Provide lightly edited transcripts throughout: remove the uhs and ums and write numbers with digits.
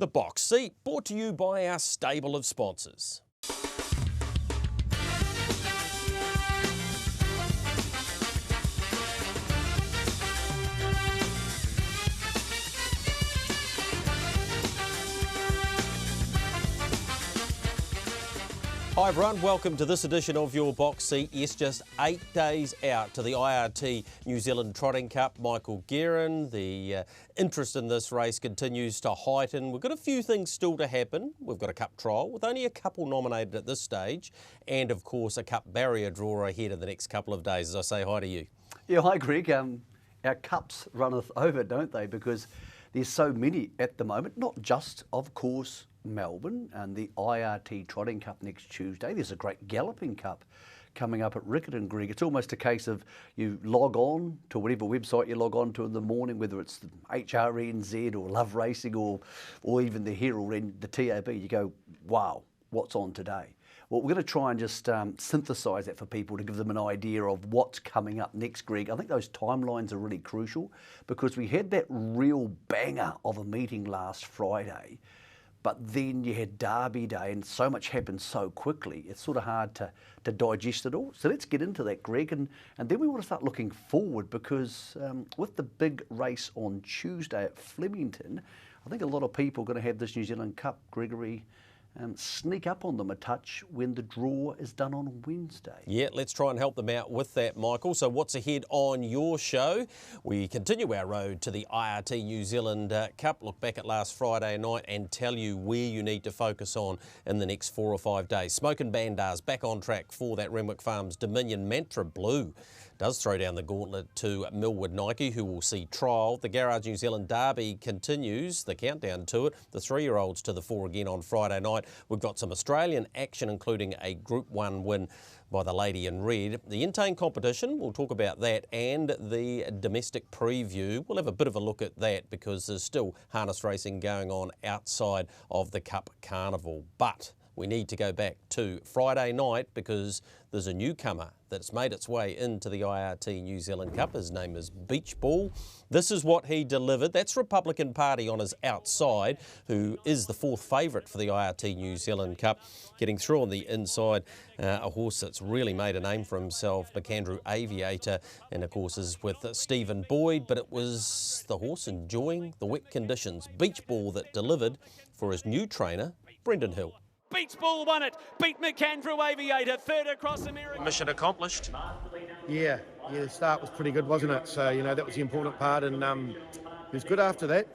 The Box Seat, brought to you by our stable of sponsors. Hi everyone, welcome to this edition of your Box Seat. Yes, just 8 days out to the IRT New Zealand Trotting Cup. Michael Guerin, the interest in this race continues to heighten. We've got a few things still to happen. We've got a cup trial with only a couple nominated at this stage, and of course a cup barrier draw ahead in the next couple of days. As I say hi to you. Yeah, hi Greg. Our cups runneth over, don't they? Because there's so many at the moment, not just, of course, Melbourne and the IRT Trotting Cup next Tuesday. There's a great Galloping Cup coming up at Riccarton, Greg. It's almost a case of you log on to whatever website you log on to in the morning, whether it's the IRT NZ or Love Racing or even the Herald and the TAB. You go, wow, what's on today? Well, we're going to try and just synthesise that for people to give them an idea of what's coming up next, Greg. I think those timelines are really crucial because we had that real banger of a meeting last Friday, but then you had Derby Day and so much happened so quickly, it's sort of hard to digest it all. So let's get into that, Greg, and then we want to start looking forward because with the big race on Tuesday at Flemington, I think a lot of people are going to have this New Zealand Cup, Gregory, sneak up on them a touch when the draw is done on Wednesday. Yeah, let's try and help them out with that, Michael. So what's ahead on your show? We continue our road to the IRT New Zealand Cup, look back at last Friday night and tell you where you need to focus on in the next 4 or 5 days. Smoke and Bandars back on track for that Renwick Farms Dominion. Mantra Blue does throw down the gauntlet to Millwood Nike, who will see trial. The Garage New Zealand Derby continues, the countdown to it. The 3-year-olds to the fore again on Friday night. We've got some Australian action, including a Group 1 win by the Lady in Red. The Intane competition, we'll talk about that, and the domestic preview. We'll have a bit of a look at that because there's still harness racing going on outside of the Cup Carnival. But we need to go back to Friday night because there's a newcomer that's made its way into the IRT New Zealand Cup. His name is Beach Ball. This is what he delivered. That's Republican Party on his outside, who is the 4th favourite for the IRT New Zealand Cup. Getting through on the inside, a horse that's really made a name for himself, McAndrew Aviator, and of course is with Stephen Boyd, but it was the horse enjoying the wet conditions. Beach Ball that delivered for his new trainer, Brendan Hill. Beach Ball won it, beat McAndrew Aviator, third across America. Mission accomplished. Yeah, the start was pretty good, wasn't it? So, that was the important part, and he was good after that.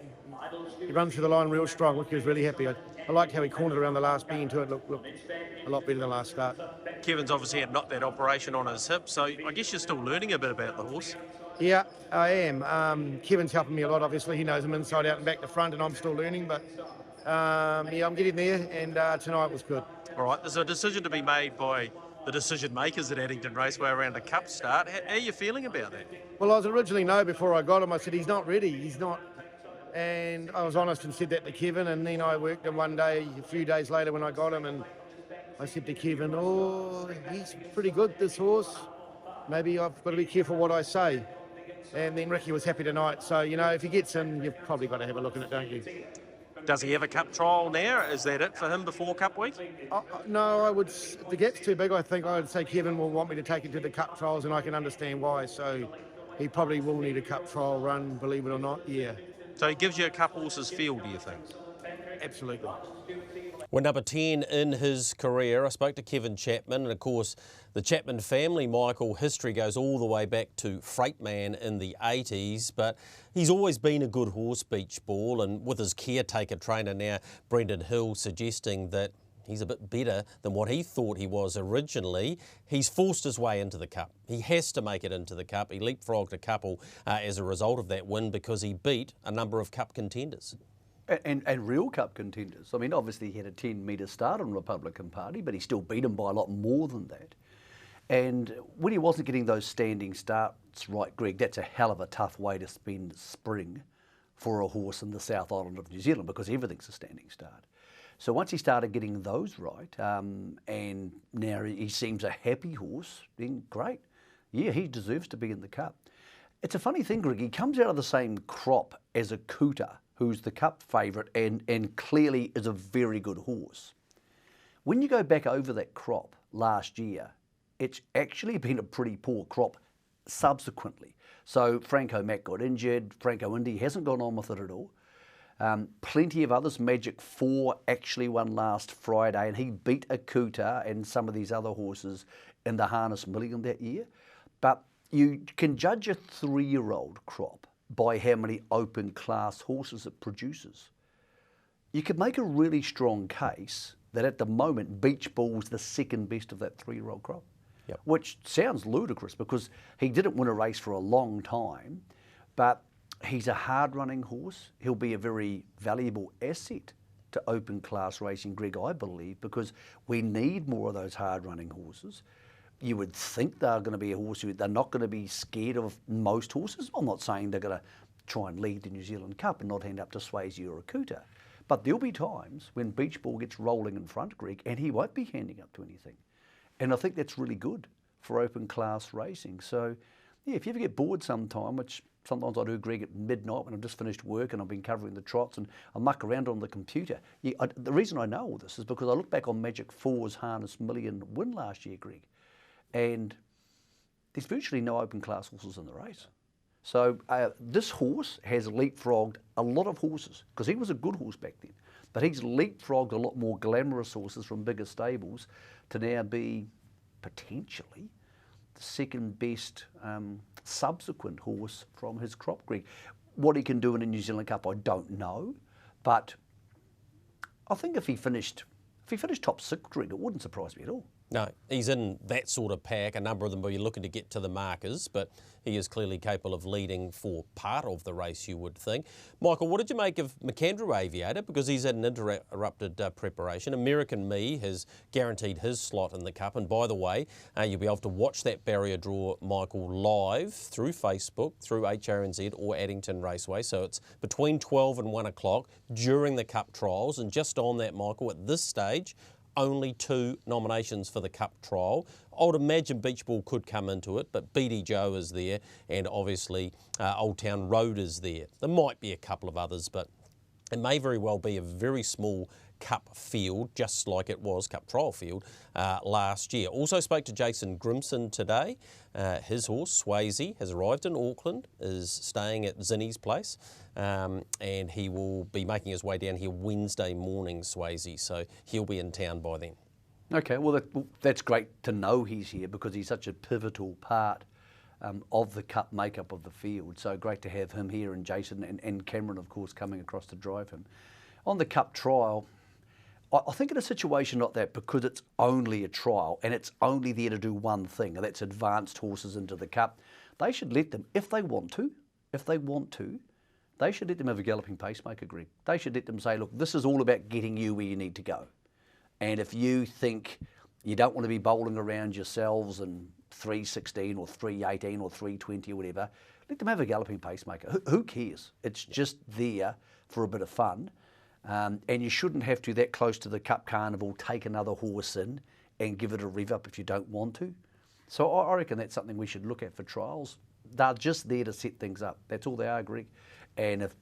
He ran through the line real strong, which was really happy. I liked how he cornered around the last bend to it, looked a lot better than last start. Kevin's obviously had not that operation on his hip, so I guess you're still learning a bit about the horse. Yeah, I am. Kevin's helping me a lot, obviously. He knows him inside out and back to front, and I'm still learning, but yeah, I'm getting there, and tonight was good. All right, there's a decision to be made by the decision makers at Addington Raceway around a cup start. How are you feeling about that? Well, I was originally no before I got him. I said, he's not ready, he's not. And I was honest and said that to Kevin, and then I worked him one day, a few days later when I got him, and I said to Kevin, oh, he's pretty good, this horse. Maybe I've got to be careful what I say. And then Ricky was happy tonight. So, if he gets in, you've probably got to have a look at it, don't you? Does he have a cup trial now? Is that it for him before Cup Week? No, if the gap's too big, I think I would say Kevin will want me to take him to the cup trials, and I can understand why. So he probably will need a cup trial run, believe it or not, yeah. So he gives you a cup horse's feel, do you think? Absolutely. We're number 10 in his career. I spoke to Kevin Chapman, and of course the Chapman family, Michael, history goes all the way back to Freightman in the 80s, but he's always been a good horse, Beach Ball, and with his caretaker trainer now, Brendan Hill, suggesting that he's a bit better than what he thought he was originally. He's forced his way into the Cup. He has to make it into the Cup. He leapfrogged a couple as a result of that win because he beat a number of Cup contenders. And real Cup contenders. I mean, obviously he had a 10-metre start on Republican Party, but he still beat him by a lot more than that. And when he wasn't getting those standing starts right, Greg, that's a hell of a tough way to spend spring for a horse in the South Island of New Zealand because everything's a standing start. So once he started getting those right, and now he seems a happy horse, then great. Yeah, he deserves to be in the Cup. It's a funny thing, Greg, he comes out of the same crop as a Cooter who's the Cup favourite and clearly is a very good horse. When you go back over that crop last year, it's actually been a pretty poor crop subsequently. So Franco Mac got injured, Franco Indy hasn't gone on with it at all. Plenty of others. Magic 4 actually won last Friday, and he beat Akuta and some of these other horses in the Harness Million that year. But you can judge a 3-year-old crop by how many open class horses it produces. You could make a really strong case that at the moment Beach Ball's the second best of that 3-year-old crop. Yep. Which sounds ludicrous because he didn't win a race for a long time, but he's a hard-running horse. He'll be a very valuable asset to open class racing, Greg, I believe, because we need more of those hard-running horses. You would think they're going to be a horse who they're not going to be scared of most horses. I'm not saying they're going to try and lead the New Zealand Cup and not hand up to Swayze or Akuta. But there'll be times when Beach Ball gets rolling in front, Greg, and he won't be handing up to anything. And I think that's really good for open class racing. So, yeah, if you ever get bored sometime, which sometimes I do, Greg, at midnight when I've just finished work and I've been covering the trots and I muck around on the computer. The reason I know all this is because I look back on Magic 4's Harness Million win last year, Greg, and there's virtually no open class horses in the race. So this horse has leapfrogged a lot of horses because he was a good horse back then. But he's leapfrogged a lot more glamorous horses from bigger stables to now be potentially the second best subsequent horse from his crop, Greg. What he can do in a New Zealand Cup, I don't know. But I think if he finished top 6, Greg, it wouldn't surprise me at all. No, he's in that sort of pack. A number of them will be looking to get to the markers, but he is clearly capable of leading for part of the race, you would think. Michael, what did you make of McAndrew Aviator? Because he's had an interrupted preparation. American Me has guaranteed his slot in the Cup. And by the way, you'll be able to watch that barrier draw, Michael, live through Facebook, through HRNZ or Addington Raceway. So it's between 12 and 1 o'clock during the Cup trials. And just on that, Michael, at this stage, only 2 nominations for the Cup trial. I would imagine Beach Ball could come into it, but BD Joe is there, and obviously Old Town Road is there. There might be a couple of others, but it may very well be a very small Cup field, just like it was Cup trial field last year. Also spoke to Jason Grimson today. His horse, Swayze, has arrived in Auckland, is staying at Zinni's place, and he will be making his way down here Wednesday morning, Swayze, so he'll be in town by then. Okay, well, that's great to know he's here because he's such a pivotal part of the Cup makeup of the field. So great to have him here, and Jason and Cameron, of course, coming across to drive him. On the Cup trial, I think in a situation like that, because it's only a trial and it's only there to do one thing, and that's advanced horses into the Cup, they should let them, if they want to, they should let them have a galloping pacemaker, Greg. They should let them say, look, this is all about getting you where you need to go. And if you think you don't want to be bowling around yourselves in 3:16 or 3:18 or 3:20 or whatever, let them have a galloping pacemaker. Who cares? It's just there for a bit of fun. And you shouldn't have to, that close to the Cup Carnival, take another horse in and give it a rev up if you don't want to. So I reckon that's something we should look at for trials. They're just there to set things up. That's all they are, Greg. And if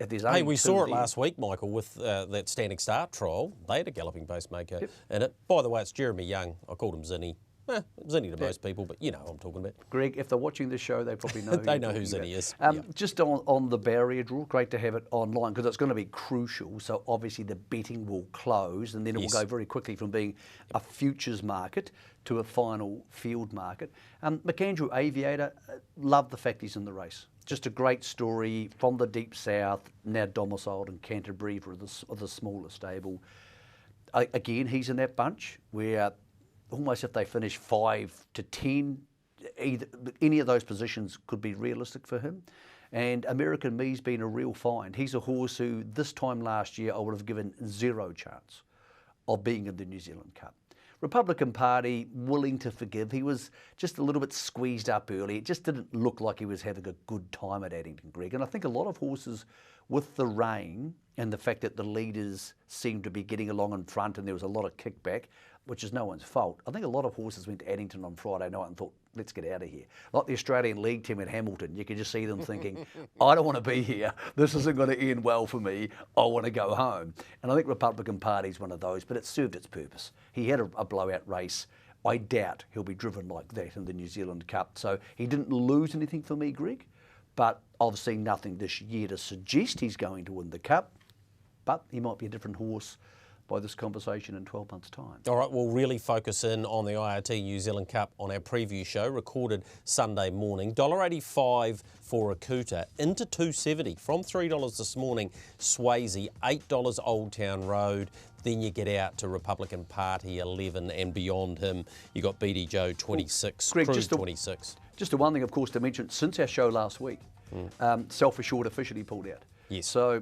there's only we saw it last week, Michael, with that standing start trial. They had a galloping pacemaker in it. By the way, it's Jeremy Young. I called him Zinni. Zinni to most people, but you know what I'm talking about. Greg, if they're watching this show, they probably know they know who Zinni is. Just on the barrier draw, great to have it online because it's going to be crucial. So obviously the betting will close and then it will go very quickly from being a futures market to a final field market. McAndrew Aviator, love the fact he's in the race. Just a great story from the deep south, now domiciled in Canterbury for the smaller stable. Again, he's in that bunch where almost if they finish 5 to 10, any of those positions could be realistic for him. And American Me's been a real find. He's a horse who this time last year I would have given 0 chance of being in the New Zealand Cup. Republican Party willing to forgive. He was just a little bit squeezed up early. It just didn't look like he was having a good time at Addington, Greg. And I think a lot of horses with the rain and the fact that the leaders seemed to be getting along in front and there was a lot of kickback, which is no one's fault. I think a lot of horses went to Addington on Friday night and thought, let's get out of here. Like the Australian League team at Hamilton, you can just see them thinking, I don't want to be here. This isn't going to end well for me. I want to go home. And I think Republican Party's one of those, but it served its purpose. He had a blowout race. I doubt he'll be driven like that in the New Zealand Cup. So he didn't lose anything for me, Greg, but I've seen nothing this year to suggest he's going to win the Cup, but he might be a different horse by this conversation in 12 months' time. All right, we'll really focus in on the IRT New Zealand Cup on our preview show, recorded Sunday morning. $1.85 for a Kuta, into $2.70 from $3 this morning. Swayze, $8 Old Town Road. Then you get out to Republican Party, 11, and beyond him, you got BD Joe, 26, Greg, Cruise, 26. Just the one thing, of course, to mention, since our show last week, Self-Assured officially pulled out. Yes. So,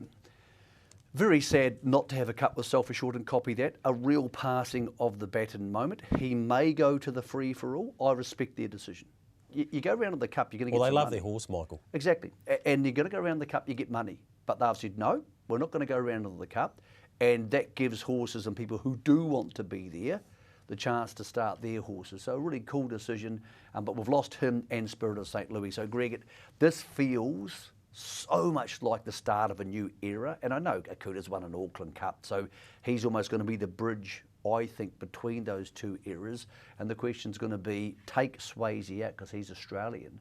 very sad not to have a Cup with Self-Assured and copy that. A real passing of the baton moment. He may go to the free-for-all. I respect their decision. You go around to the Cup, you're going to get Well, they some love money. their horse, Michael. Exactly. And you're going to go around the Cup, you get money. But they've said, no, we're not going to go around to the Cup. And that gives horses and people who do want to be there the chance to start their horses. So a really cool decision. But we've lost him and Spirit of St. Louis. So, Greg, this feels so much like the start of a new era. And I know Akuta's won an Auckland Cup, so he's almost going to be the bridge, I think, between those two eras. And the question's going to be, take Swayze out because he's Australian.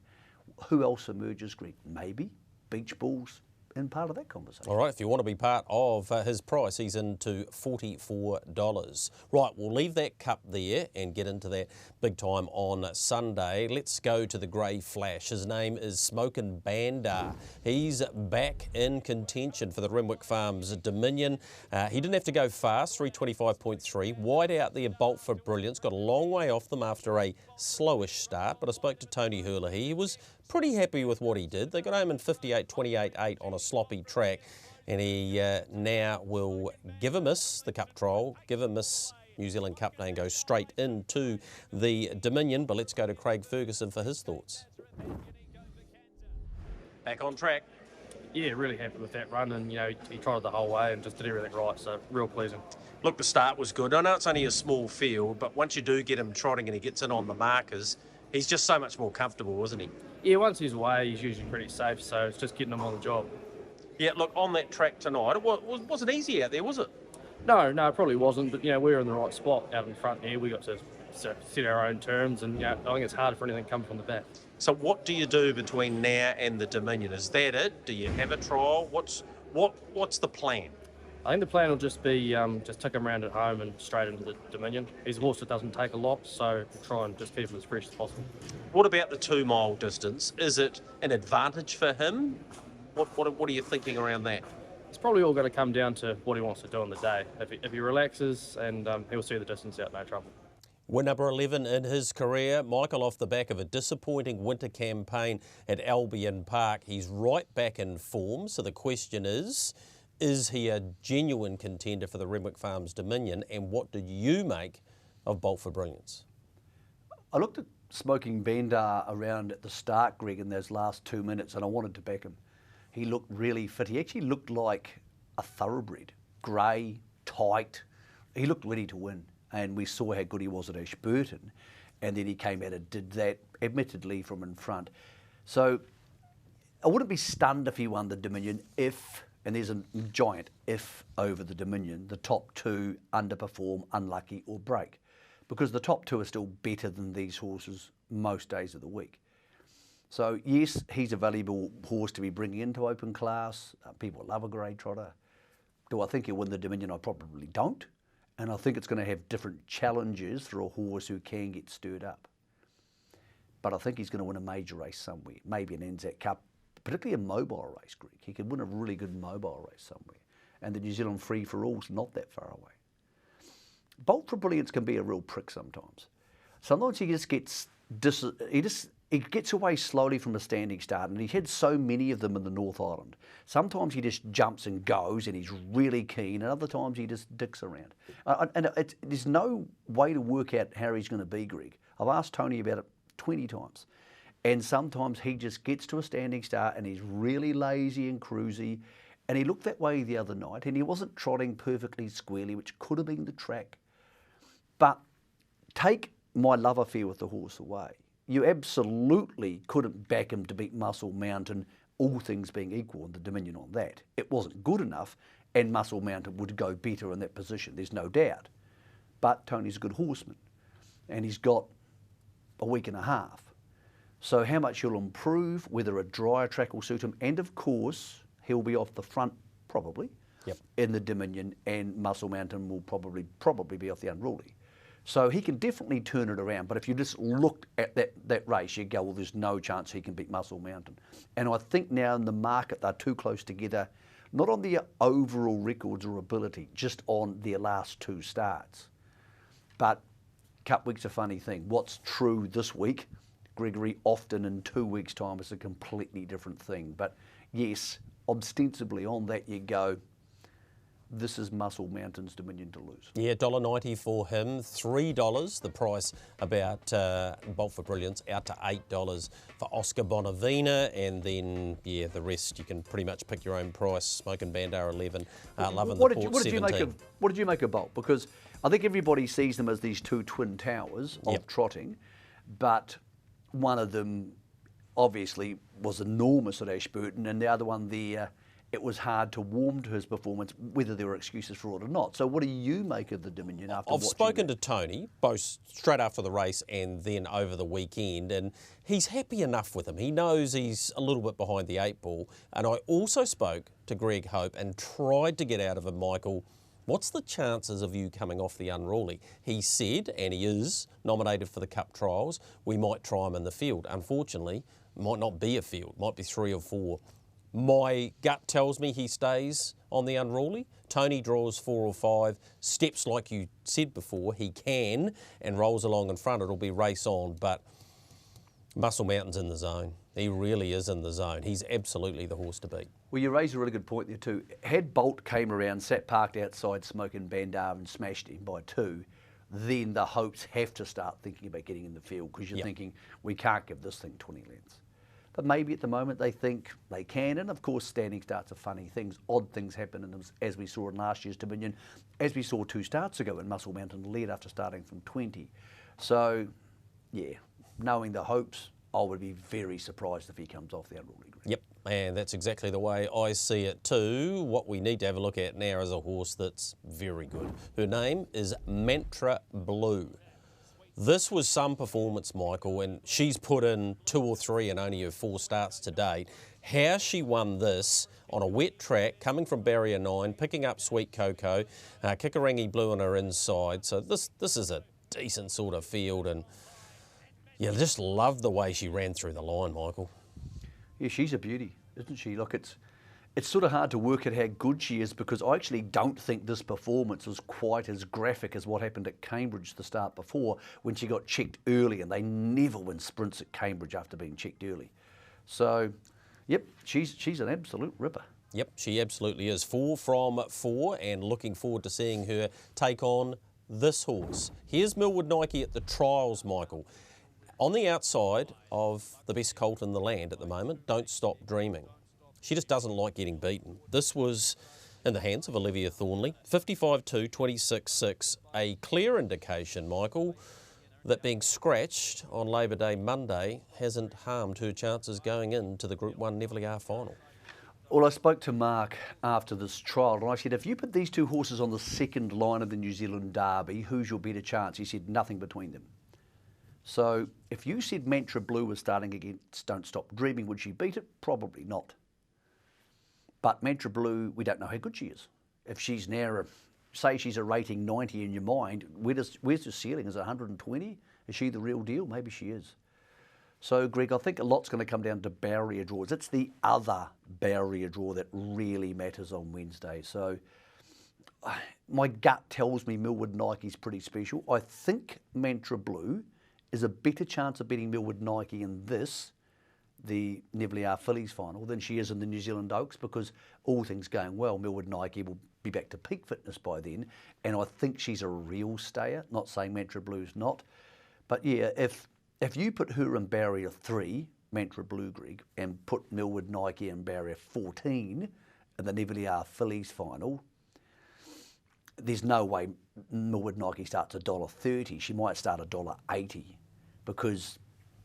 Who else emerges, Greg? Maybe Beach Bulls in part of that conversation. All right, if you want to be part of his price, he's into $44. Right, we'll leave that Cup there and get into that big time on Sunday. Let's go to the Grey Flash. His name is Smokin' Bandar. He's back in contention for the Renwick Farms Dominion. He didn't have to go fast, 325.3. Wide out there, Bolt for Brilliance. Got a long way off them after a slowish start, but I spoke to Tony Hurley. He was pretty happy with what he did. They got home in 58.28.8 on a sloppy track, and he now will give a miss the Cup trial, give a miss New Zealand Cup Day and go straight into the Dominion. But let's go to Craig Ferguson for his thoughts. Back on track. Yeah, really happy with that run, and he tried the whole way and just did everything right, so real pleasing. Look, the start was good. I know it's only a small field, but once you do get him trotting and he gets in on the markers, he's just so much more comfortable, isn't he? Yeah, once he's away, he's usually pretty safe, so it's just getting him on the job. Yeah, look, on that track tonight, it wasn't easy out there, was it? No, it probably wasn't, but we were in the right spot out in front here. We got to set our own terms, and I think it's harder for anything to come from the back. So what do you do between now and the Dominion? Is that it? Do you have a trial? What's the plan? I think the plan will just be just tuck him around at home and straight into the Dominion. He's a horse that doesn't take a lot, so we'll try and just keep him as fresh as possible. What about the 2 mile distance? Is it an advantage for him? What are you thinking around that? It's probably all going to come down to what he wants to do on the day. If he relaxes, and he'll see the distance out, no trouble. Win number 11 in his career. Michael, off the back of a disappointing winter campaign at Albion Park, he's right back in form. So the question is he a genuine contender for the Renwick Farms Dominion? And what did you make of Bolt for Brilliance? I looked at Smoking Bandar around at the start, Greg, in those last 2 minutes, and I wanted to back him. He looked really fit. He actually looked like a thoroughbred. Grey, tight. He looked ready to win. And we saw how good he was at Ashburton. And then he came out and did that, admittedly, from in front. So I wouldn't be stunned if he won the Dominion if, and there's a giant if over the Dominion, the top 2 underperform, unlucky or break. Because the top 2 are still better than these horses most days of the week. So yes, he's a valuable horse to be bringing into open class. People love a grey trotter. Do I think he'll win the Dominion? I probably don't. And I think it's going to have different challenges for a horse who can get stirred up. But I think he's going to win a major race somewhere, maybe an NZ Cup, particularly a mobile race, Greg. He could win a really good mobile race somewhere. And the New Zealand free-for-all's not that far away. Bolt for Brilliance can be a real prick sometimes. Sometimes he just gets he gets away slowly from a standing start, and he's had so many of them in the North Island. Sometimes he just jumps and goes, and he's really keen, and other times he just dicks around. There's no way to work out how he's going to be, Greg. I've asked Tony about it 20 times, and sometimes he just gets to a standing start, and he's really lazy and cruisy, and he looked that way the other night, and he wasn't trotting perfectly squarely, which could have been the track. But take my love affair with the horse away. you absolutely couldn't back him to beat Muscle Mountain, all things being equal, in the Dominion on that. It wasn't good enough, and Muscle Mountain would go better in that position, there's no doubt. But Tony's a good horseman, and he's got a week and a half. So how much he'll improve, whether a drier track will suit him, and of course, he'll be off the front, probably, in the Dominion, and Muscle Mountain will probably be off the Unruly. So he can definitely turn it around, but if you just looked at that race, you'd go, well, there's no chance he can beat Muscle Mountain. And I think now in the market, they're too close together, not on their overall records or ability, just on their last 2 starts. But Cup Week's a funny thing. What's true this week, Gregory, often in 2 weeks' time is a completely different thing. But yes, ostensibly on that you go, this is Muscle Mountain's Dominion to lose. Yeah, $1.90 for him, $3 the price about Bolt for Brilliance, out to $8 for Oscar Bonavina, and then yeah, the rest you can pretty much pick your own price. Smoking Bandar 11, Loving the Port 17. What did you make of Bolt? Because I think everybody sees them as these 2 twin towers of trotting, but one of them obviously was enormous at Ashburton, and the other one there, it was hard to warm to his performance, whether there were excuses for it or not. So what do you make of the Dominion after I've spoken to Tony, both straight after the race and then over the weekend, and he's happy enough with him. He knows he's a little bit behind the 8 ball. And I also spoke to Greg Hope and tried to get out of him, Michael, what's the chances of you coming off the Unruly? He said, and he is nominated for the Cup trials, we might try him in the field. Unfortunately, might not be a field, might be 3 or 4. My gut tells me he stays on the Unruly. Tony draws 4 or 5, steps like you said before, he can, and rolls along in front. It'll be race on, but Muscle Mountain's in the zone. He really is in the zone. He's absolutely the horse to beat. Well, you raise a really good point there too. Had Bolt came around, sat parked outside Smoking Bandar and smashed him by 2, then the hopes have to start thinking about getting in the field, because you're thinking, we can't give this thing 20 lengths. But maybe at the moment they think they can, and of course standing starts are funny things. Odd things happen in them, as we saw in last year's Dominion, as we saw 2 starts ago when Muscle Mountain led after starting from 20. So, yeah, knowing the hopes, I would be very surprised if he comes off the Unruly. Yep, and that's exactly the way I see it too. What we need to have a look at now is a horse that's very good. Her name is Mantra Blue. This was some performance, Michael, and she's put in 2 or 3 in only her 4 starts to date. How she won this on a wet track, coming from barrier 9, picking up Sweet Cocoa, Kikarangi Blue on her inside. So this is a decent sort of field, and yeah, just love the way she ran through the line, Michael. Yeah, she's a beauty, isn't she? Look, it's sort of hard to work out how good she is, because I actually don't think this performance was quite as graphic as what happened at Cambridge the start before, when she got checked early, and they never win sprints at Cambridge after being checked early. So, yep, she's an absolute ripper. Yep, she absolutely is. 4 from 4, and looking forward to seeing her take on this horse. Here's Millwood Nike at the trials, Michael. On the outside of the best colt in the land at the moment, Don't Stop Dreaming. She just doesn't like getting beaten. This was in the hands of Olivia Thornley. 55-2, 26-6. A clear indication, Michael, that being scratched on Labor Day Monday hasn't harmed her chances going into the Group 1 Neville final. Well, I spoke to Mark after this trial, and I said, if you put these 2 horses on the second line of the New Zealand Derby, who's your better chance? He said, nothing between them. So if you said Mantra Blue was starting against Don't Stop Dreaming, would she beat it? Probably not. But Mantra Blue, we don't know how good she is. If she's now, say she's a rating 90 in your mind, where's the ceiling? Is it 120? Is she the real deal? Maybe she is. So, Greg, I think a lot's going to come down to barrier draws. It's the other barrier draw that really matters on Wednesday. So, my gut tells me Millwood Nike's pretty special. I think Mantra Blue is a better chance of beating Millwood Nike in this, the Neville Fillies final, than she is in the New Zealand Oaks, because all things going well, Millwood Nike will be back to peak fitness by then, and I think she's a real stayer. Not saying Mantra Blue's not, but yeah, if you put her in barrier 3, Mantra Blue, Greg, and put Millwood Nike in barrier 14 in the Neville Fillies final, there's no way Millwood Nike starts $1.30. She might start $1.80, because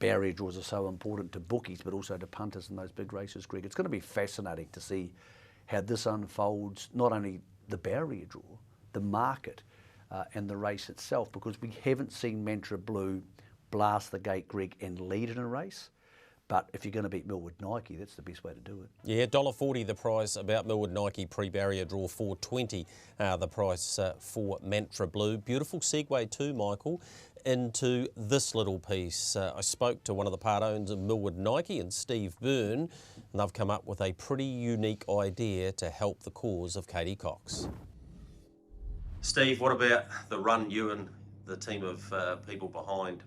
barrier draws are so important to bookies, but also to punters in those big races, Greg. It's going to be fascinating to see how this unfolds, not only the barrier draw, the market, and the race itself, because we haven't seen Mantra Blue blast the gate, Greg, and lead in a race. But if you're going to beat Millwood Nike, that's the best way to do it. Yeah, $1.40 the price about Millwood Nike pre-barrier draw, $4.20 the price for Mantra Blue. Beautiful segue too, Michael, into this little piece. I spoke to one of the part owners of Millwood Nike and Steve Byrne, and they've come up with a pretty unique idea to help the cause of Katie Cox. Steve, what about the run you and the team of people behind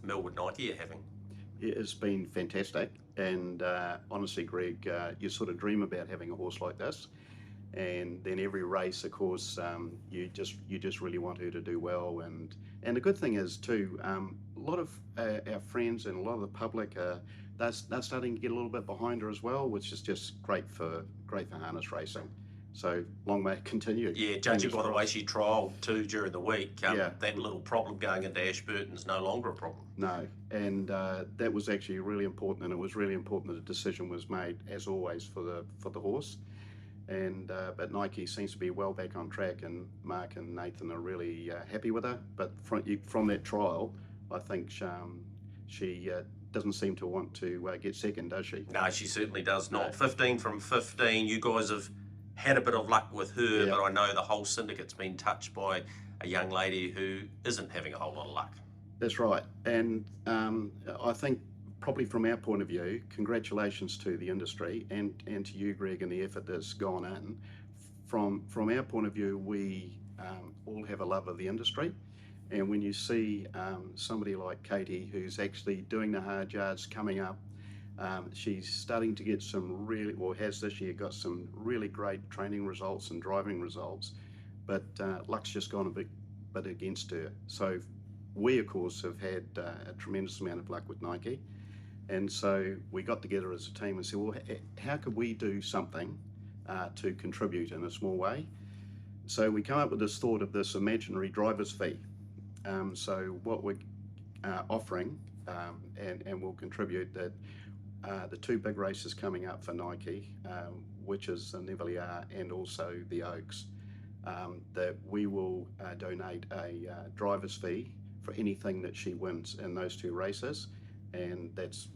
Millwood Nike are having? It has been fantastic, and honestly, Greg, you sort of dream about having a horse like this, and then every race, of course, you just really want her to do well. And the good thing is too, a lot of our friends and a lot of the public they're starting to get a little bit behind her as well, which is just great for harness racing. So long may it continue. Yeah, judging by the way she trialled too during the week, that little problem going into Ashburton's no longer a problem. No, and that was actually really important, and it was really important that a decision was made, as always, for the horse. And but Nike seems to be well back on track, and Mark and Nathan are really happy with her. But from that trial, I think she doesn't seem to want to get second, does she? No, she certainly does not. 15 from 15. You guys have had a bit of luck with her, but I know the whole syndicate's been touched by a young lady who isn't having a whole lot of luck. That's right, and I think probably from our point of view, congratulations to the industry and to you, Greg, and the effort that's gone in. From our point of view, we all have a love of the industry, and when you see somebody like Katie, who's actually doing the hard yards coming up, she's starting to get some really, well, has this year got some really great training results and driving results, but luck's just gone a bit against her. So we, of course, have had a tremendous amount of luck with Nike, and so we got together as a team and said, well, how could we do something to contribute in a small way? So we come up with this thought of this imaginary driver's fee. So what we're offering, and we'll contribute that the two big races coming up for Nike, which is the Nivellier and also the Oaks, that we will donate a driver's fee for anything that she wins in those two races, and that's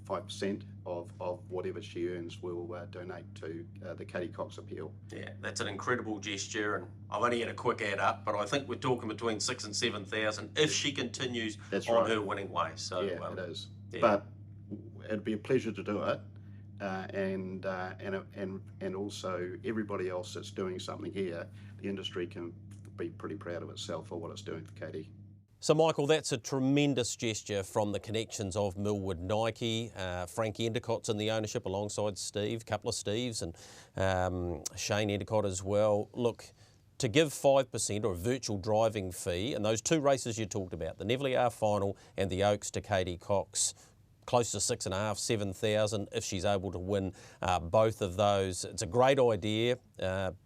5% of whatever she earns we'll donate to the Katie Cox appeal. Yeah, that's an incredible gesture, and I've only had a quick add up, but I think we're talking between 6,000 and 7,000 if she continues on her winning way. So yeah, it is. Yeah. But it'd be a pleasure to do it, and also everybody else that's doing something here, the industry can be pretty proud of itself for what it's doing for Katie. So, Michael, that's a tremendous gesture from the connections of Millwood Nike. Frankie Endicott's in the ownership alongside Steve, a couple of Steves, and Shane Endicott as well. Look, to give 5% or a virtual driving fee, and those two races you talked about, the Nivellier final and the Oaks to Katie Cox, close to 6,500, 7,000 if she's able to win both of those. It's a great idea.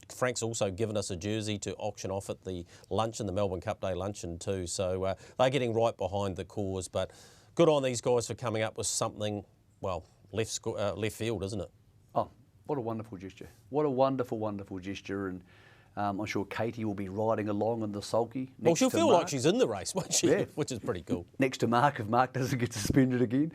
Frank's also given us a jersey to auction off at the luncheon, the Melbourne Cup Day luncheon too. So they're getting right behind the cause. But good on these guys for coming up with something, well, left field, isn't it? Oh, what a wonderful gesture. What a wonderful, wonderful gesture. And I'm sure Katie will be riding along in the sulky. Well, she'll feel like she's in the race, won't she? Yeah. Which is pretty cool. Next to Mark, if Mark doesn't get suspended again.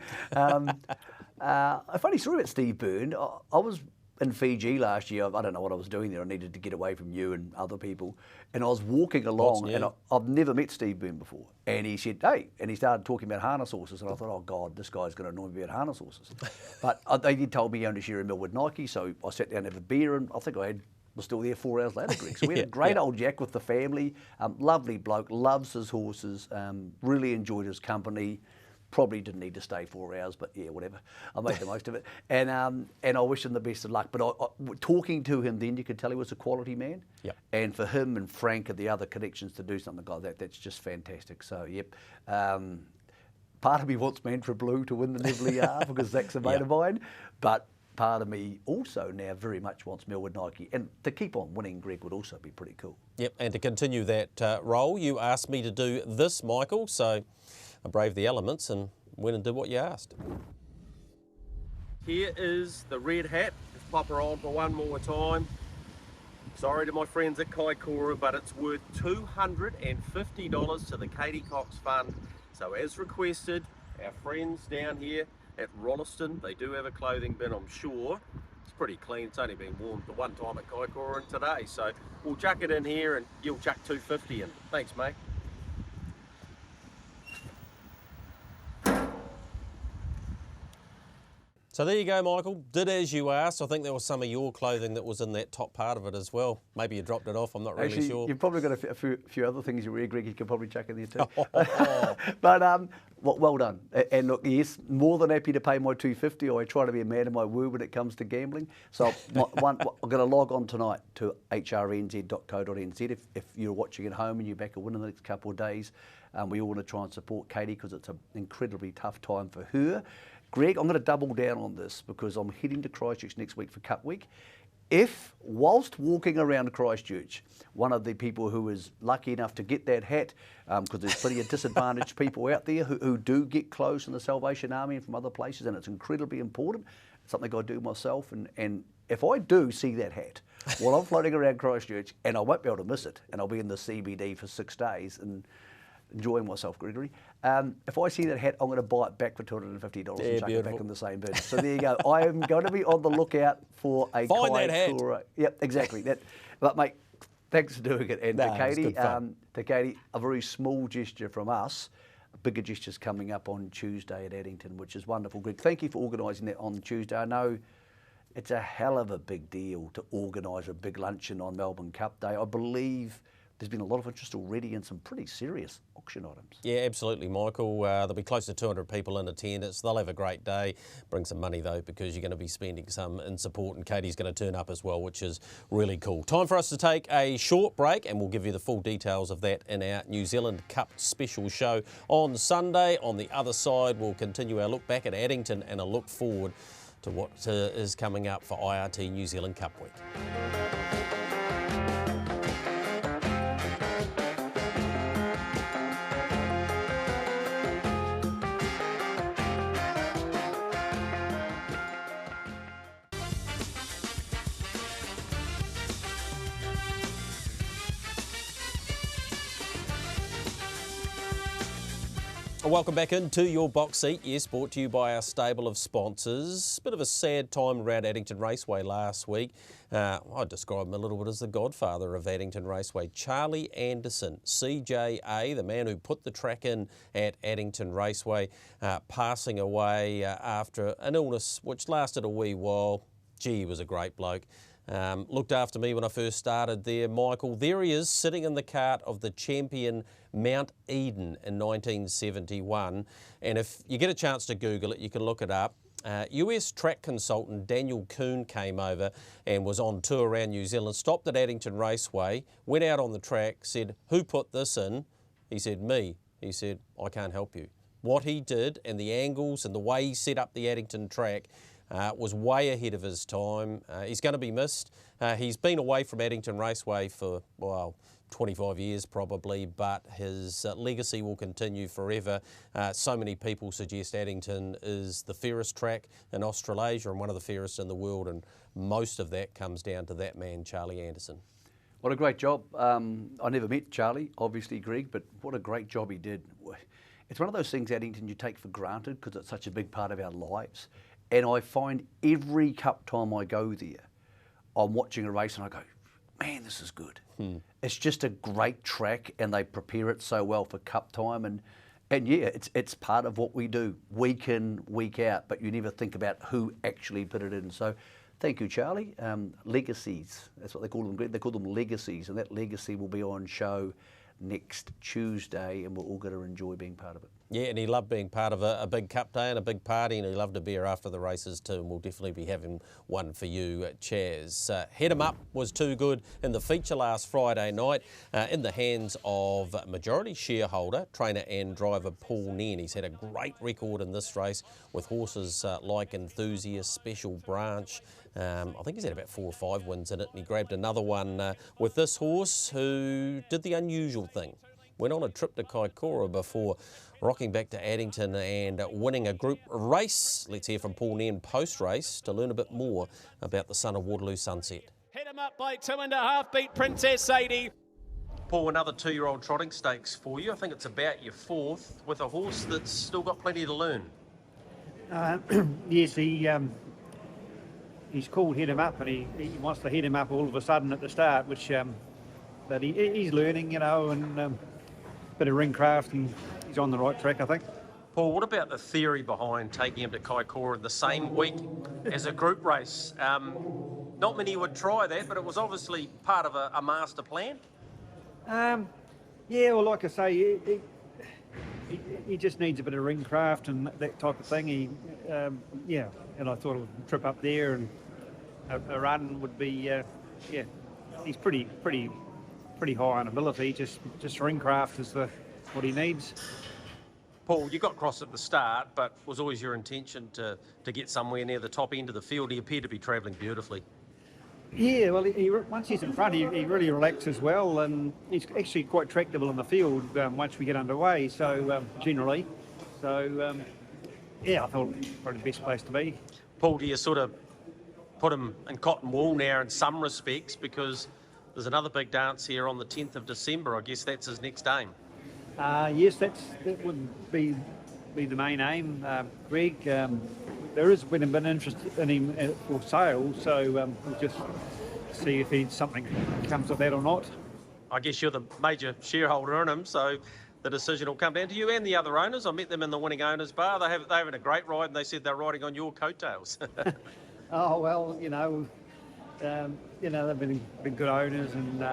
A funny story about Steve Byrne. I was in Fiji last year. I don't know what I was doing there. I needed to get away from you and other people. And I was walking along, and I've never met Steve Byrne before. And he said, hey, and he started talking about harness horses. And I thought, oh, God, this guy's going to annoy me about harness horses. But they did tell me he owned a share in Millwood Nike, so I sat down and had a beer, and I think was still there 4 hours later, Greg. So we had a great old Jack with the family. Lovely bloke, loves his horses, really enjoyed his company. Probably didn't need to stay 4 hours, but yeah, whatever. I made the most of it. And I wish him the best of luck. But talking to him then, you could tell he was a quality man. Yep. And for him and Frank and the other connections to do something like that, that's just fantastic. So, yep. Part of me wants Mantra Blue to win the Nivellier because Zach's a mate of mine. But part of me also now very much wants Millwood Nike. And to keep on winning, Greg, would also be pretty cool. Yep, and to continue that role, you asked me to do this, Michael, so I braved the elements and went and did what you asked. Here is the red hat. Let's pop her on for one more time. Sorry to my friends at Kaikoura, but it's worth $250 to the Katie Cox Fund. So as requested, our friends down here at Rolleston, they do have a clothing bin, I'm sure. It's pretty clean. It's only been worn the one time at Kaikoura and today. So we'll chuck it in here and you'll chuck $250 in. Thanks, mate. So there you go, Michael. Did as you asked. I think there was some of your clothing that was in that top part of it as well. Maybe you dropped it off. I'm not really sure. You've probably got a few other things you wear, Greg. You can probably chuck in there too. But well done. And look, yes, more than happy to pay my $250. I try to be a man of my word when it comes to gambling. So I'm going to log on tonight to hrnz.co.nz. If you're watching at home and you're back a win in the next couple of days, we all want to try and support Katie because it's an incredibly tough time for her. Greg, I'm going to double down on this because I'm heading to Christchurch next week for Cup Week. If, whilst walking around Christchurch, one of the people who is lucky enough to get that hat, because there's plenty of disadvantaged people out there who do get clothes from the Salvation Army and from other places, and it's incredibly important. It's something I do myself, and if I do see that hat while I'm floating around Christchurch, and I won't be able to miss it, and I'll be in the CBD for 6 days, and enjoying myself, Gregory. If I see that hat, I'm going to buy it back for $250 and chuck it back in the same bin. So there you go. I am going to be on the lookout for a Kaikoura. Yep, exactly. But mate, thanks for doing it. And to Katie, a very small gesture from us. Bigger gestures coming up on Tuesday at Addington, which is wonderful. Greg, thank you for organising that on Tuesday. I know it's a hell of a big deal to organise a big luncheon on Melbourne Cup Day. I believe there's been a lot of interest already in some pretty serious auction items. Yeah, absolutely, Michael. There'll be close to 200 people in attendance. They'll have a great day. Bring some money, though, because you're going to be spending some in support, and Katie's going to turn up as well, which is really cool. Time for us to take a short break, and we'll give you the full details of that in our New Zealand Cup special show on Sunday. On the other side, we'll continue our look back at Addington and a look forward to what is coming up for IRT New Zealand Cup Week. Welcome back into your box seat. Yes, brought to you by our stable of sponsors. Bit of a sad time around Addington Raceway last week. I'd describe him a little bit as the godfather of Addington Raceway. Charlie Anderson, CJA, the man who put the track in at Addington Raceway, passing away after an illness which lasted a wee while. Gee, he was a great bloke. Looked after me when I first started there, Michael. There he is, sitting in the cart of the champion Mount Eden in 1971. And if you get a chance to Google it, you can look it up. US track consultant Daniel Kuhn came over and was on tour around New Zealand, stopped at Addington Raceway, went out on the track, said, "Who put this in?" He said, "Me." He said, "I can't help you." What he did and the angles and the way he set up the Addington track was way ahead of his time. He's going to be missed. He's been away from Addington Raceway for, well, 25 years probably, but his legacy will continue forever. So many people suggest Addington is the fairest track in Australasia and one of the fairest in the world, and most of that comes down to that man, Charlie Anderson. What a great job. I never met Charlie, obviously, Greg, but what a great job he did. It's one of those things, Addington, you take for granted because it's such a big part of our lives. And I find every cup time I go there, I'm watching a race and I go, man, this is good. It's just a great track and they prepare it so well for cup time. And yeah, it's part of what we do, week in, week out, but you never think about who actually put it in. So thank you, Charlie. Legacies, that's what they call them. They call them legacies, and that legacy will be on show next Tuesday, and we're all going to enjoy being part of it. Yeah, and he loved being part of a big cup day and a big party, and he loved a beer after the races too, and we'll definitely be having one for you, Chaz. Head 'em Up was too good in the feature last Friday night in the hands of majority shareholder, trainer and driver Paul Nairn. He's had a great record in this race with horses like Enthusiast, Special Branch. I think he's had about 4 or 5 wins in it, and he grabbed another one with this horse who did the unusual thing. went on a trip to Kaikoura before rocking back to Addington and winning a group race. Let's hear from Paul Nairn post-race to learn a bit more about the son of Waterloo Sunset. Hit him up by 2.5, beat Princess Sadie. Paul, another 2-year-old trotting stakes for you. I think it's about your 4th with a horse that's still got plenty to learn. Yes, he's called Hit Him Up, and he wants to hit him up all of a sudden at the start, which but he's learning, you know, and bit of ring craft, and he's on the right track, I think. Paul, what about the theory behind taking him to Kaikoura in the same week as a group race? Not many would try that, but it was obviously part of a master plan. Yeah, well, like I say, he just needs a bit of ring craft and that type of thing. Yeah, and I thought a trip up there and a run would be, yeah, he's pretty high on ability. Just ring craft is what he needs. Paul, you got cross at the start, but was always your intention to get somewhere near the top end of the field. He appeared to be travelling beautifully. Yeah, well, once he's in front, he really relaxes well, and he's actually quite tractable in the field once we get underway, so generally. So, yeah, I thought probably the best place to be. Paul, do you sort of put him in cotton wool now in some respects, because there's another big dance here on the 10th of December. I guess that's his next aim. Yes, that would be the main aim, Greg. There has been interest in him for sale, so we'll just see if something comes of that or not. I guess you're the major shareholder in him, so the decision will come down to you and the other owners. I met them in the Winning Owners Bar. They're having a great ride, and they said they're riding on your coattails. Oh, well, you know, they've been good owners, and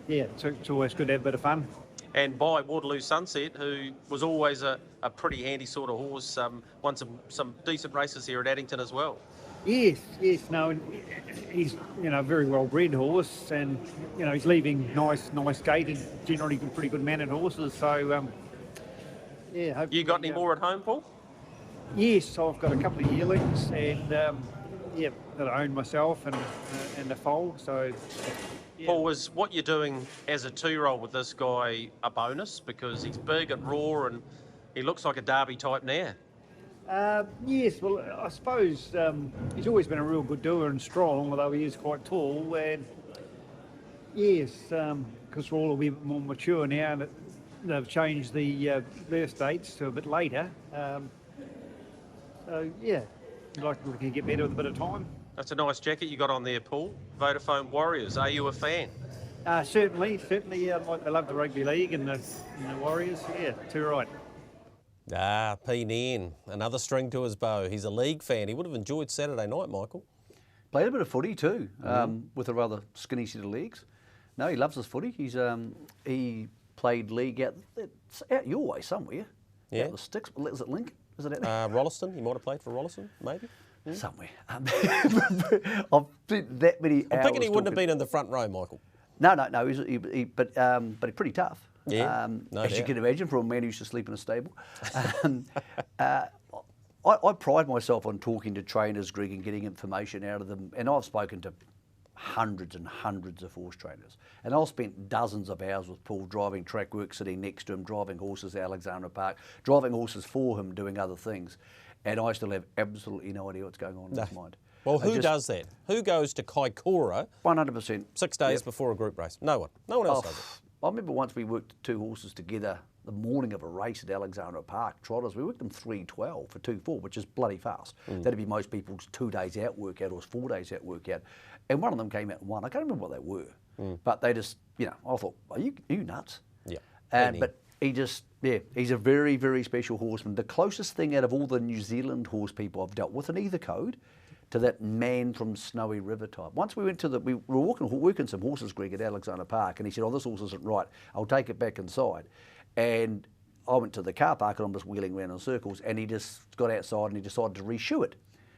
yeah, it's always good to have a bit of fun. And by Waterloo Sunset, who was always a pretty handy sort of horse, won some decent races here at Addington as well. Yes, no, he's a very well bred horse, and he's leaving nice gait and generally pretty good mannered horses. So yeah. You got any more at home, Paul? Yes, I've got a couple of yearlings, and yeah, that I own myself and the foal. So. Yeah. Paul, was what you're doing as a 2-year-old with this guy a bonus, because he's big and raw and he looks like a Derby type now? Yes, well, I suppose he's always been a real good doer and strong, although he is quite tall. And yes, because we're all a wee bit more mature now, and they've changed the birth dates to a bit later. So yeah, like we can get better with a bit of time. That's a nice jacket you got on there, Paul. Vodafone Warriors. Are you a fan? Certainly. I love the rugby league and the Warriors. Yeah, too right. P. Nairn, another string to his bow. He's a league fan. He would have enjoyed Saturday night, Michael. Played a bit of footy too, with a rather skinny set of legs. No, he loves his footy. He played league out your way somewhere. Yeah. Out the sticks. Is it Lincoln? Is it out there? Rolliston. He might have played for Rolliston, maybe. Yeah. Somewhere. I've spent that many hours. I'm thinking he wouldn't have been in the front row, Michael. No. But he's pretty tough. Yeah, as you can imagine, for a man who used to sleep in a stable. I pride myself on talking to trainers, Greg, and getting information out of them. And I've spoken to hundreds and hundreds of horse trainers. And I've spent dozens of hours with Paul driving track work, sitting next to him, driving horses at Alexandra Park, driving horses for him, doing other things. And I still have absolutely no idea what's going on in his mind. Well, who does that? Who goes to Kaikoura 100%. 6 days before a group race? No one. No one else does it. I remember once we worked 2 horses together the morning of a race at Alexandra Park, trotters. We worked them 3:12 for 2:4, which is bloody fast. That'd be most people's 2 days out workout or 4 days out workout. And one of them came out and won. I can't remember what they were. But they just, I thought, are you nuts? Yeah. But he's a very, very special horseman. The closest thing out of all the New Zealand horse people I've dealt with in either code to that man from Snowy River type. Once we went to we were working some horses, Greg, at Alexandra Park, and he said, this horse isn't right. I'll take it back inside. And I went to the car park and I'm just wheeling around in circles, and he just got outside and he decided to reshoe it.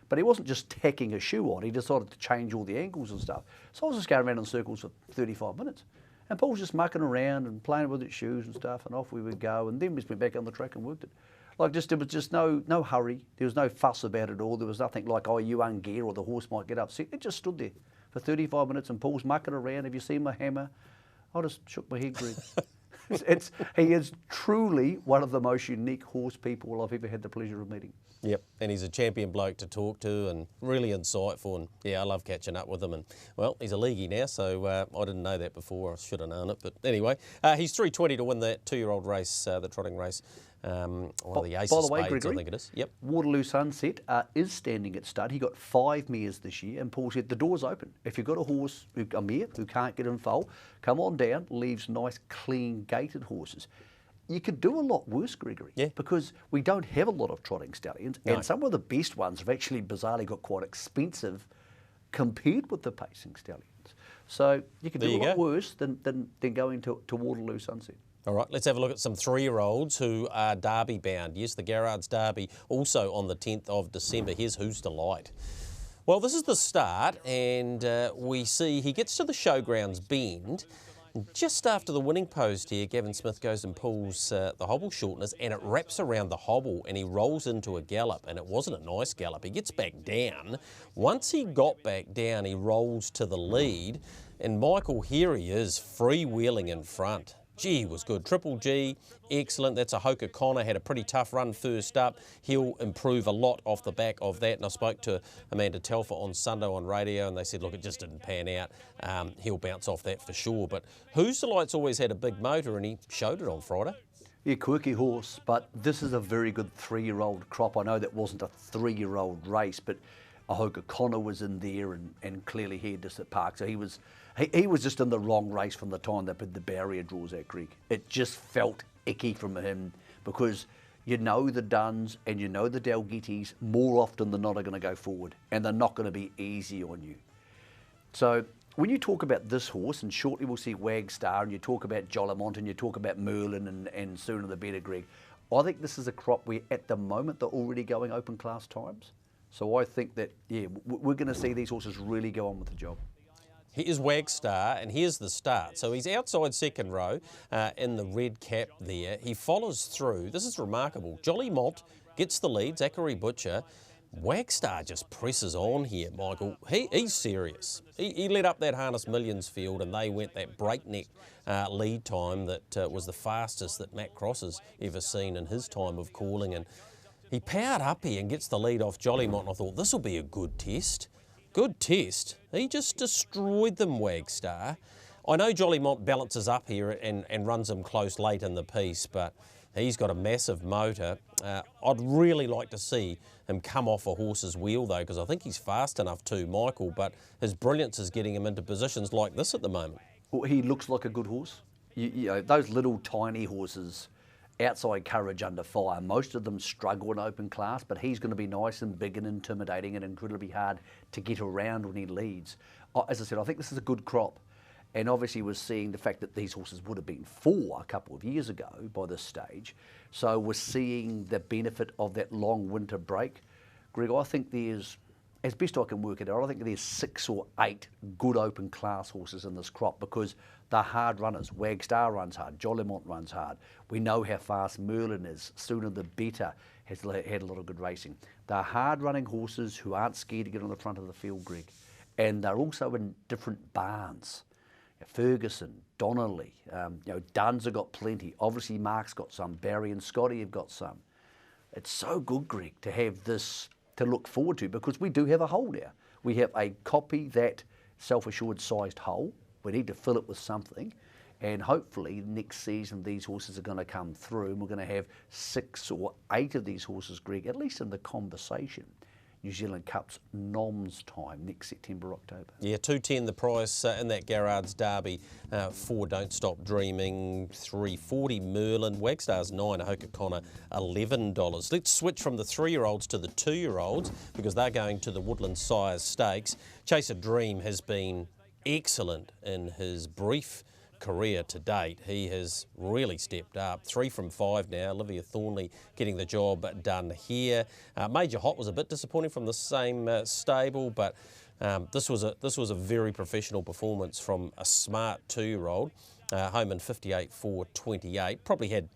But he wasn't just tacking a shoe on, he decided to change all the angles and stuff. So I was just going around in circles for 35 minutes. And Paul was just mucking around and playing with its shoes and stuff, and off we would go. And then we just went back on the track and worked it. There was just no hurry. There was no fuss about it all. There was nothing like, you ungear or the horse might get upset. It just stood there for 35 minutes and Paul's mucking around. Have you seen my hammer? I just shook my head, Greg. He is truly one of the most unique horse people I've ever had the pleasure of meeting. Yep, and he's a champion bloke to talk to and really insightful, and yeah, I love catching up with him. And well, he's a leaguey now, so I didn't know that before. I should have known it, but anyway, he's 320 to win that 2-year-old race, the trotting race. One of the Ace of Spades, Gregory, I think it is. Yep. Waterloo Sunset is standing at stud. He got 5 mares this year, and Paul said the door's open. If you've got a mare who can't get in foal, come on down. Leaves nice, clean, gated horses. You could do a lot worse, Gregory, because we don't have a lot of trotting stallions, and some of the best ones have actually bizarrely got quite expensive compared with the pacing stallions. So you could do a lot worse than going to Waterloo Sunset. All right, let's have a look at some 3-year-olds who are Derby bound. Yes, the Garrard's Derby also on the 10th of December. Here's Who's Delight. Well, this is the start, and we see he gets to the Showgrounds bend. Just after the winning post here, Gavin Smith goes and pulls the hobble shorteners, and it wraps around the hobble, and he rolls into a gallop, and it wasn't a nice gallop. He gets back down. Once he got back down, he rolls to the lead, and Michael, here he is, freewheeling in front. Gee, was good. Triple G, excellent. That's a Hoka Connor, had a pretty tough run first up. He'll improve a lot off the back of that. And I spoke to Amanda Telfer on Sunday on radio, and they said, look, it just didn't pan out. He'll bounce off that for sure. But Who's Delight's always had a big motor, and he showed it on Friday. Yeah, quirky horse, but this is a very good 3-year-old crop. I know that wasn't a 3-year-old race, but a Hoka Connor was in there, and clearly he had just at Park. So he was just in the wrong race from the time they put the barrier draws at Greg. It just felt icky from him, because you know the Duns and you know the Dalgettis more often than not are going to go forward, and they're not going to be easy on you. So when you talk about this horse, and shortly we'll see Wagstar, and you talk about Jollimont, and you talk about Merlin, and sooner the better, Greg, I think this is a crop where at the moment they're already going open class times. So I think that, yeah, we're going to see these horses really go on with the job. Here's Wagstar, and here's the start. So he's outside second row in the red cap there. He follows through. This is remarkable. Jollimont gets the lead, Zachary Butcher. Wagstar just presses on here, Michael. He's serious. He led up that Harness Millions field, and they went that breakneck lead time that was the fastest that Matt Cross has ever seen in his time of calling. And he powered up here and gets the lead off Jollimont, and I thought, this will be a good test. Good test. He just destroyed them, Wagstar. I know Jollimont balances up here and runs him close late in the piece, but he's got a massive motor. I'd really like to see him come off a horse's wheel, though, because I think he's fast enough too, Michael, but his brilliance is getting him into positions like this at the moment. Well, he looks like a good horse. You know, those little tiny horses, outside courage under fire, most of them struggle in open class, but he's going to be nice and big and intimidating and incredibly hard to get around when he leads. As I said, I think this is a good crop, and obviously we're seeing the fact that these horses would have been 4 a couple of years ago by this stage, so we're seeing the benefit of that long winter break. Greg, I think there's, as best I can work it out, I think there's 6 or 8 good open class horses in this crop, because they're hard runners. Wagstar runs hard, Jollimont runs hard. We know how fast Merlin is. Sooner the better has had a lot of good racing. They're hard running horses who aren't scared to get on the front of the field, Greg. And they're also in different barns. Ferguson, Donnelly, Duns have got plenty. Obviously Mark's got some, Barry and Scotty have got some. It's so good, Greg, to have this to look forward to, because we do have a hole there. We have a copy that self-assured sized hole. We need to fill it with something, and hopefully next season these horses are going to come through, and we're going to have 6 or 8 of these horses, Greg, at least in the conversation. New Zealand Cup's noms time next September, October. Yeah, $2.10 the price in that Garrard's Derby. 4 Don't Stop Dreaming, $3.40 Merlin, Wagstar's 9, a Hoka Connor $11. Let's switch from the 3-year-olds to the 2-year-olds, because they're going to the Woodland Sires Stakes. Chase a Dream has been excellent in his brief career to date. He has really stepped up. 3 from 5 now. Olivia Thornley getting the job done here. Major Hot was a bit disappointing from the same stable, but this was a very professional performance from a smart 2-year-old. Home in 58.428. Probably had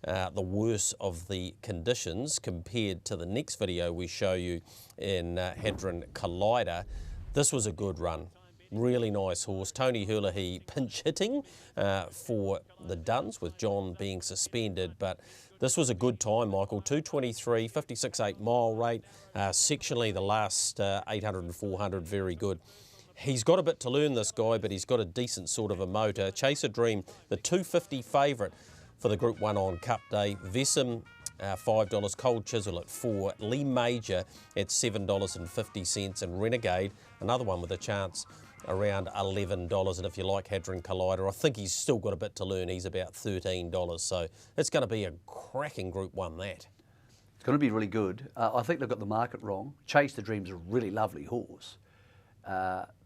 the worst of the conditions compared to the next video we show you in Hadron Collider. This was a good run. Really nice horse. Tony Hulahi pinch hitting for the Duns, with John being suspended. But this was a good time, Michael. 2:23, 56.8 mile rate. Sectionally, the last 800 and 400, very good. He's got a bit to learn, this guy, but he's got a decent sort of a motor. Chase a Dream, the 250 favourite for the Group 1 on Cup Day. Vesem, $5, Cold Chisel at $4, Lee Major at $7.50, and Renegade, another one with a chance, around $11. And if you like Hadron Collider, I think he's still got a bit to learn. He's about $13. So it's going to be a cracking Group 1, that. It's going to be really good. I think they've got the market wrong. Chase the Dream's a really lovely horse,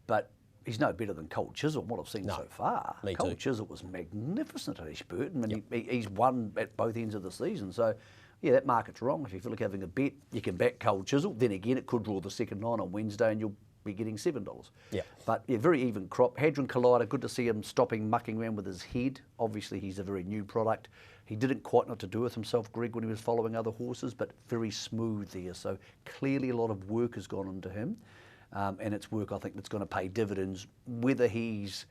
but he's no better than Cold Chisel, what I've seen so far. Cold Chisel was magnificent at Ashburton, and he's won at both ends of the season. So, yeah, that market's wrong. If you feel like having a bet, you can back Cold Chisel. Then again, it could draw the second line on Wednesday, and you'll be getting $7. Yeah. But yeah, very even crop. Hadron Collider, good to see him stopping mucking around with his head. Obviously, he's a very new product. He didn't quite know what to do with himself, Greg, when he was following other horses, but very smooth there. So clearly a lot of work has gone into him. And it's work, I think, that's going to pay dividends. Whether he's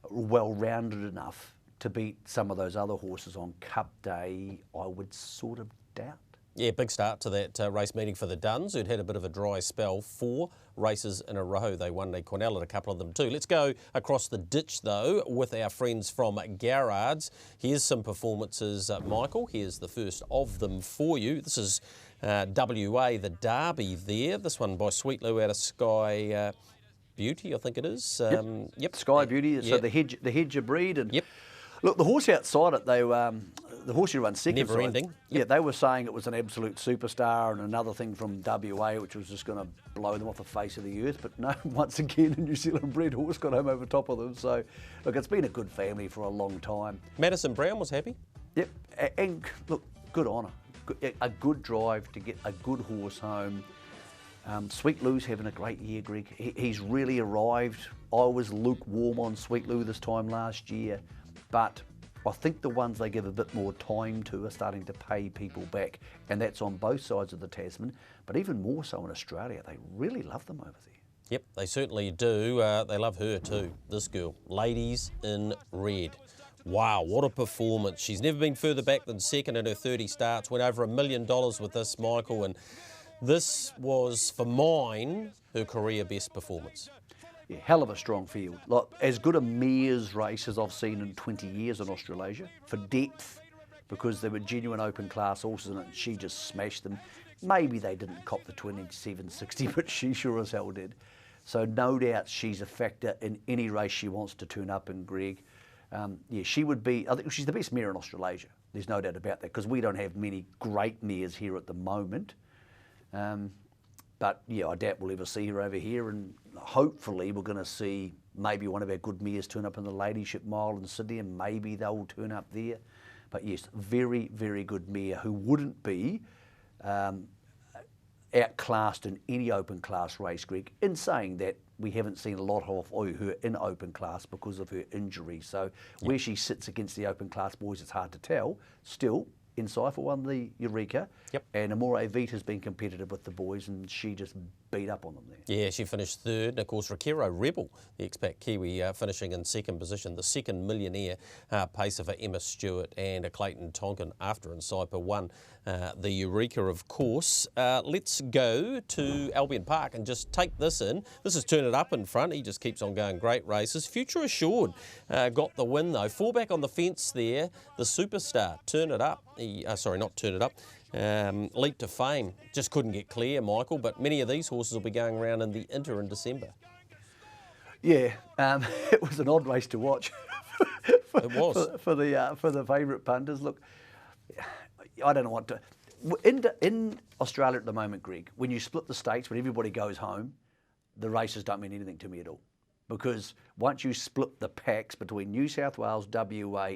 well-rounded enough to beat some of those other horses on Cup Day, I would sort of doubt. Yeah, big start to that race meeting for the Duns, who'd had a bit of a dry spell. 4 races in a row. They won at Cornell at a couple of them too. Let's go across the ditch, though, with our friends from Garrards. Here's some performances, Michael. Here's the first of them for you. This is WA, the Derby there. This one by Sweet Lou out of Sky Beauty, I think it is. Yep. Sky Beauty, so the Hedger breed. And look, the horse outside it, the horse who runs second. Never ending. Yeah, they were saying it was an absolute superstar, and another thing from WA, which was just going to blow them off the face of the earth. But no, once again, a New Zealand bred horse got home over top of them. So, look, it's been a good family for a long time. Madison Brown was happy. Yep, and look, good honour. A good drive to get a good horse home. Sweet Lou's having a great year, Greg. He's really arrived. I was lukewarm on Sweet Lou this time last year, but I think the ones they give a bit more time to are starting to pay people back, and that's on both sides of the Tasman, but even more so in Australia. They really love them over there. Yep, they certainly do. They love her too, this girl. Ladies in Red. Wow, what a performance. She's never been further back than second in her 30 starts. Went over $1 million with this, Michael, and this was, for mine, her career best performance. Yeah, hell of a strong field. Like, as good a mare's race as I've seen in 20 years in Australasia, for depth, because they were genuine open class horses and she just smashed them. Maybe they didn't cop the 27.60, but she sure as hell did. So no doubt she's a factor in any race she wants to turn up in, Greg. Yeah, she would be, I think she's the best mare in Australasia. There's no doubt about that, because we don't have many great mares here at the moment. But yeah, I doubt we'll ever see her over here, and hopefully we're going to see maybe one of our good mares turn up in the Ladyship Mile in Sydney, and maybe they'll turn up there. But yes, very, very good mare who wouldn't be outclassed in any open class race, Greg. In saying that, we haven't seen a lot of her in open class because of her injury. So where she sits against the open class boys, it's hard to tell. Still, Encipher won the Eureka, and Amore Vita's been competitive with the boys, and she just beat up on them there. Yeah, she finished third, and of course Rakiro Rebel, the expat Kiwi, finishing in second position, the second millionaire pacer for Emma Stewart, and a Clayton Tonkin after Encipher won the Eureka, of course. Let's go to Albion Park and just take this in. This is Turn It Up in front. He just keeps on going, great races. Future Assured got the win though. 4 back on the fence there, the superstar, Turn It Up. Sorry, not Turn It Up. Leap to Fame. Just couldn't get clear, Michael, but many of these horses will be going around in the Inter in December. Yeah, it was an odd race to watch. It was. For the favourite punters. Look, I don't know what to... In Australia at the moment, Greg, when you split the stakes, when everybody goes home, the races don't mean anything to me at all. Because once you split the packs between New South Wales, WA,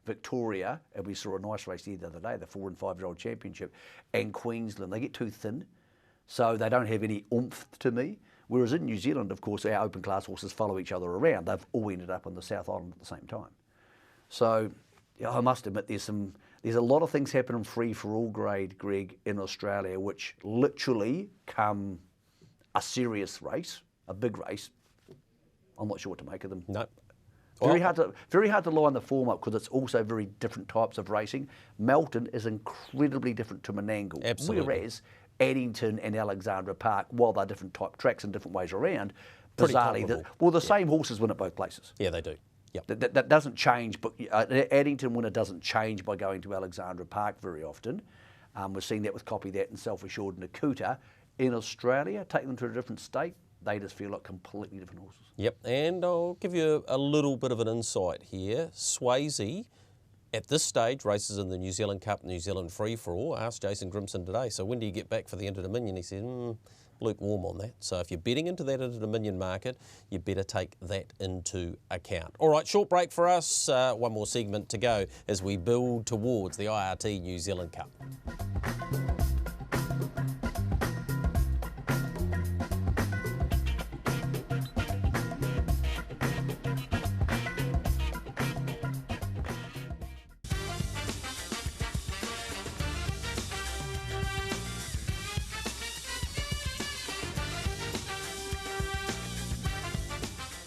Victoria, and we saw a nice race the other day, the 4 and 5 year old championship, and Queensland, they get too thin, so they don't have any oomph to me. Whereas in New Zealand, of course, our open class horses follow each other around. They've all ended up on the South Island at the same time. So yeah, I must admit, there's a lot of things happening free for all grade, Greg, in Australia, which literally come a serious race, a big race, I'm not sure what to make of them. No. Very hard to line the form up because it's also very different types of racing. Melton is incredibly different to Menangle. Absolutely. Whereas Addington and Alexandra Park, while they're different type tracks and different ways around, Pretty bizarrely, comparable. the same horses win at both places. Yeah, they do. Yep. That doesn't change, but Addington winner doesn't change by going to Alexandra Park very often. We've seen that with Copy That and Self Assured and Nakuta. In Australia, taking them to a different state, they just feel like completely different horses. Yep, and I'll give you a little bit of an insight here. Swayze, at this stage, races in the New Zealand Cup, New Zealand Free For All. I asked Jason Grimson today, so when do you get back for the Inter-Dominion? He said, lukewarm on that. So if you're betting into that Inter-Dominion market, you better take that into account. All right, short break for us. One more segment to go as we build towards the IRT New Zealand Cup.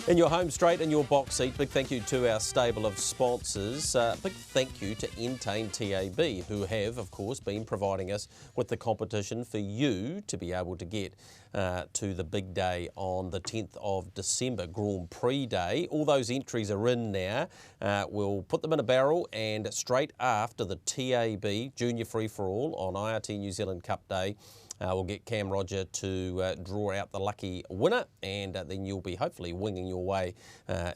In your home straight, in your box seat, big thank you to our stable of sponsors. Big thank you to Entain TAB, who have, of course, been providing us with the competition for you to be able to get to the big day on the 10th of December, Grand Prix Day. All those entries are in now. We'll put them in a barrel, and straight after the TAB Junior Free For All on IRT New Zealand Cup Day, we'll get Cam Roger to draw out the lucky winner, and then you'll be hopefully winging your way,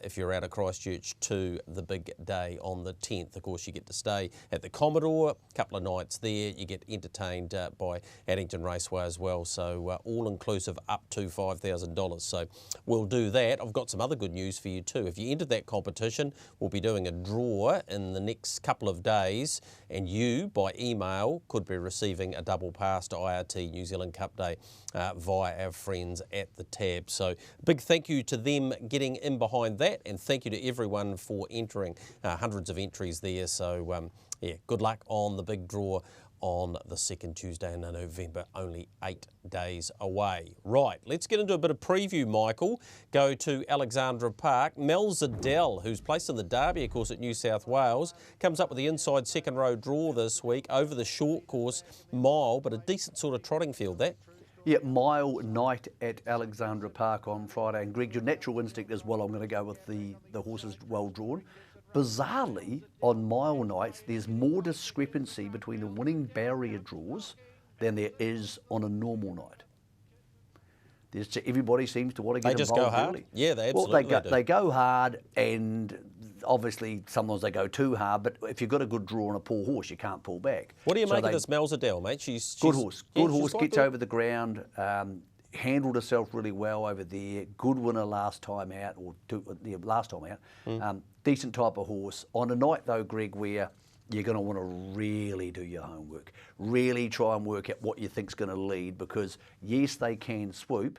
if you're out of Christchurch, to the big day on the 10th. Of course, you get to stay at the Commodore, a couple of nights there. You get entertained by Addington Raceway as well, so all-inclusive up to $5,000. So we'll do that. I've got some other good news for you too. If you entered that competition, we'll be doing a draw in the next couple of days, and you, by email, could be receiving a double pass to IRT New Zealand Cup Day via our friends at the Tab. So big thank you to them getting in behind that, and thank you to everyone for entering. Hundreds of entries there, so yeah, good luck on the big draw on the second Tuesday in November, only 8 days away. Right, let's get into a bit of preview, Michael. Go to Alexandra Park. Mel Zadell, who's placed in the Derby, of course, at New South Wales, comes up with the inside second row draw this week over the short course mile, but a decent sort of trotting field, that. Yeah, mile night at Alexandra Park on Friday. And Greg, your natural instinct is, well, I'm going to go with the horses well drawn. Bizarrely, on mile nights, there's more discrepancy between the winning barrier draws than there is on a normal night. Everybody seems to want to get involved. They just go hard? Early. Yeah, they absolutely do. They go hard, and obviously sometimes they go too hard, but if you've got a good draw on a poor horse, you can't pull back. What do you make of this Mel Zadell, mate? She's good horse. Good horse, gets good. over the ground, handled herself really well over there. Good winner last time out, last time out. Decent type of horse. On a night though, Greg, where you're going to want to really do your homework, really try and work out what you think's going to lead, because yes, they can swoop,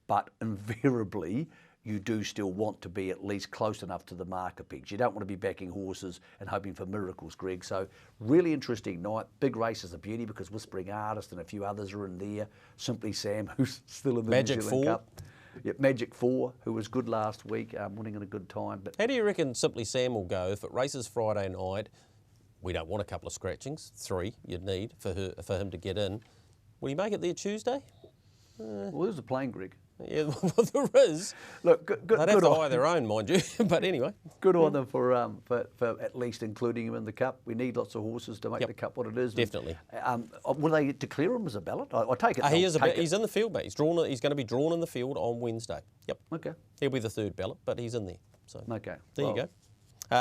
but invariably you do still want to be at least close enough to the marker pegs. You don't want to be backing horses and hoping for miracles, Greg. So really interesting night. Big race is a beauty because Whispering Artist and a few others are in there. Simply Sam, who's still in the Magic New Zealand Four. Cup. Yep, Magic 4, who was good last week, winning at a good time. But how do you reckon Simply Sam will go if it races Friday night? We don't want a couple of scratchings. 3 you'd need for him to get in. Will he make it there Tuesday? Well, there's a plane, Greg. Yeah, well, there is. Look, good. They'd have to hire their own, mind you. But anyway, good on them for at least including him in the Cup. We need lots of horses to make the Cup what it is. Definitely. Will they declare him as a ballot? I take it. He's in the field, mate. He's going to be drawn in the field on Wednesday. Yep. Okay. He'll be the third ballot, but he's in there. So okay. There you go.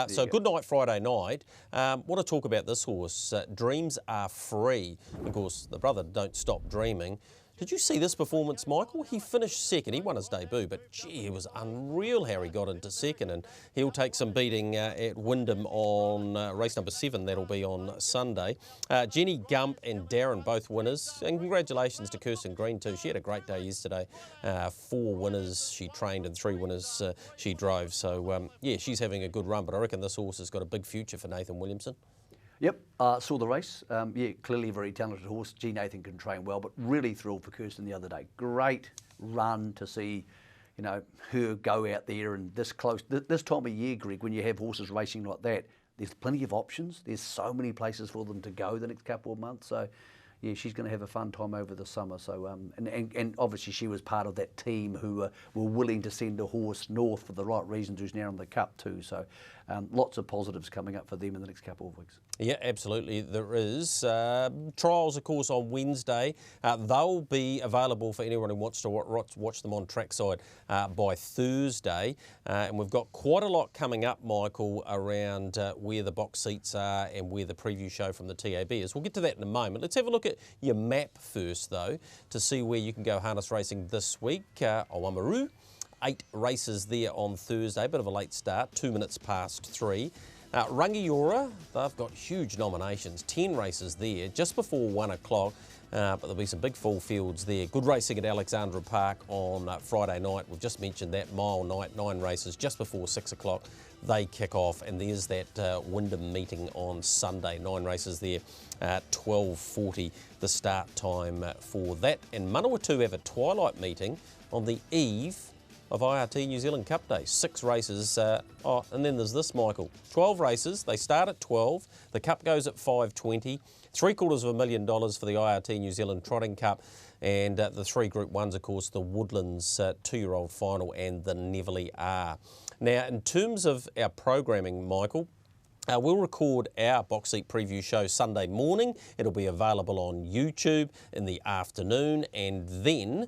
So good night Friday night. Want to talk about this horse. Dreams Are Free. Of course, the brother don't stop dreaming. Did you see this performance, Michael? He finished second. He won his debut, but gee, it was unreal how he got into second, and he'll take some beating at Wyndham on race number 7. That'll be on Sunday. Jenny Gump and Darren, both winners, and congratulations to Kirsten Green too. She had a great day yesterday. 4 winners she trained and 3 winners she drove. So yeah, she's having a good run, but I reckon this horse has got a big future for Nathan Williamson. Yep, saw the race. Yeah, clearly a very talented horse. G. Nathan can train well, but really thrilled for Kirsten the other day. Great run to see, you know, her go out there and this close, this time of year, Greg, when you have horses racing like that, there's plenty of options. There's so many places for them to go the next couple of months. So, yeah, she's going to have a fun time over the summer. So, and obviously she was part of that team who were willing to send a horse north for the right reasons, who's now in the Cup too. So, lots of positives coming up for them in the next couple of weeks. Yeah, absolutely, there is. Trials, of course, on Wednesday. They'll be available for anyone who wants to watch them on trackside by Thursday. And we've got quite a lot coming up, Michael, around where the box seats are and where the preview show from the TAB is. We'll get to that in a moment. Let's have a look at your map first, though, to see where you can go harness racing this week. Oamaru, 8 races there on Thursday, bit of a late start, 2 minutes past 3. Rangiora, they've got huge nominations, 10 races there, just before 1 o'clock, but there'll be some big full fields there. Good racing at Alexandra Park on Friday night. We've just mentioned that mile night, 9 races just before 6 o'clock. They kick off, and there's that Wyndham meeting on Sunday, 9 races there, 12:40 the start time for that. And Manawatu have a twilight meeting on the eve of IRT New Zealand Cup Day. 6 races, and then there's this, Michael. 12 races, they start at 12, the Cup goes at 5:20, $750,000 for the IRT New Zealand Trotting Cup, and the 3 Group 1s, of course, the Woodlands 2-year-old final and the Neverly R. Now, in terms of our programming, Michael, we'll record our box seat preview show Sunday morning. It'll be available on YouTube in the afternoon, and then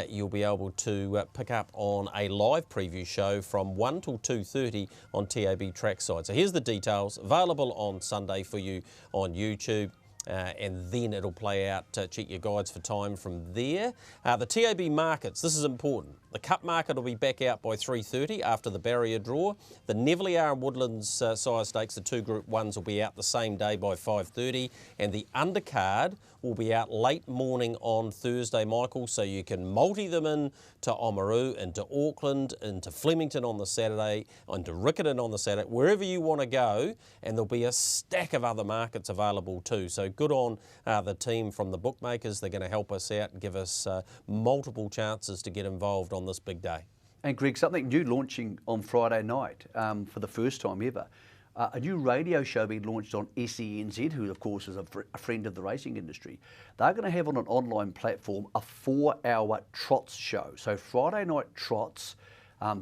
you'll be able to pick up on a live preview show from 1 till 2:30 on TAB Trackside. So here's the details, available on Sunday for you on YouTube. And then it'll play out, check your guides for time from there. The TAB markets, this is important. The Cup market will be back out by 3:30 after the barrier draw. The Neverly R and Woodlands Sire Stakes, the 2 Group 1s, will be out the same day by 5:30. And the undercard will be out late morning on Thursday, Michael, so you can multi them in to Oamaru, into Auckland, into Flemington on the Saturday, into Riccarton on the Saturday, wherever you want to go, and there'll be a stack of other markets available too. So good on the team from the bookmakers. They're going to help us out and give us multiple chances to get involved on this big day. And Greg, something new launching on Friday night for the first time ever. A new radio show being launched on SENZ, who of course is a friend of the racing industry. They're going to have on an online platform a 4-hour Trots show. So Friday night Trots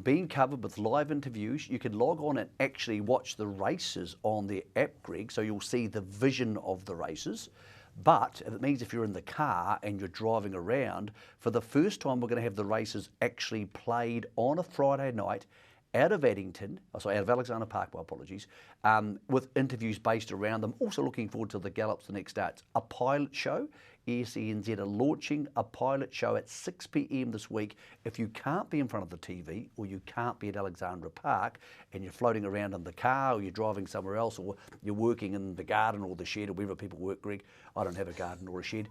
being covered with live interviews. You can log on and actually watch the races on their app, Greg, so you'll see the vision of the races. But it means if you're in the car and you're driving around, for the first time we're going to have the races actually played on a Friday night out of Alexandra Park, my apologies, with interviews based around them. Also looking forward to the gallops the next day. It's a pilot show. SENZ are launching a pilot show at 6 p.m. this week. If you can't be in front of the TV or you can't be at Alexandra Park and you're floating around in the car or you're driving somewhere else or you're working in the garden or the shed or wherever people work, Greg, I don't have a garden or a shed,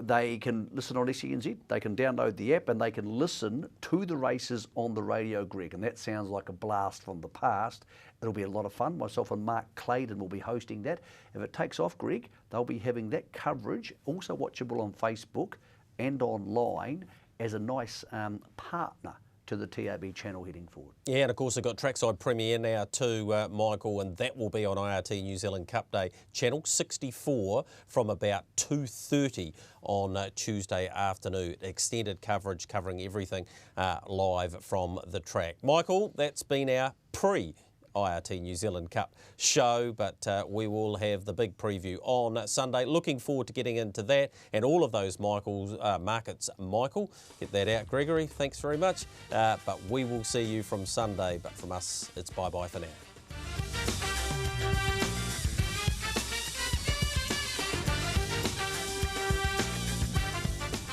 they can listen on SENZ. They can download the app and they can listen to the races on the radio, Greg, and that sounds like a blast from the past. It'll be a lot of fun. Myself and Mark Claydon will be hosting that. If it takes off, Greg, they'll be having that coverage, also watchable on Facebook and online, as a nice partner to the TAB channel heading forward. Yeah, and of course they've got Trackside Premiere now too, Michael, and that will be on IRT New Zealand Cup Day, channel 64 from about 2:30 on Tuesday afternoon. Extended coverage covering everything live from the track. Michael, that's been our IRT New Zealand Cup show, but we will have the big preview on Sunday. Looking forward to getting into that and all of those markets. Michael, get that out, Gregory. Thanks very much. But we will see you from Sunday. But from us, it's bye-bye for now.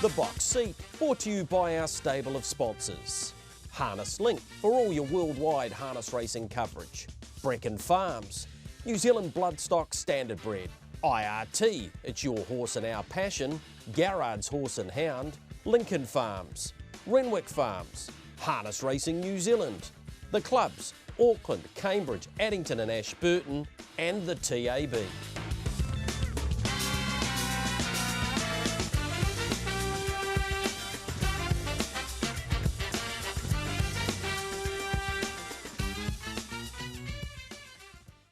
The Box Seat, brought to you by our stable of sponsors. Harness Link for all your worldwide harness racing coverage. Brecon Farms, New Zealand Bloodstock Standardbred. IRT, it's your horse and our passion. Garrard's Horse and Hound. Lincoln Farms, Renwick Farms, Harness Racing New Zealand. The clubs, Auckland, Cambridge, Addington and Ashburton, and the TAB.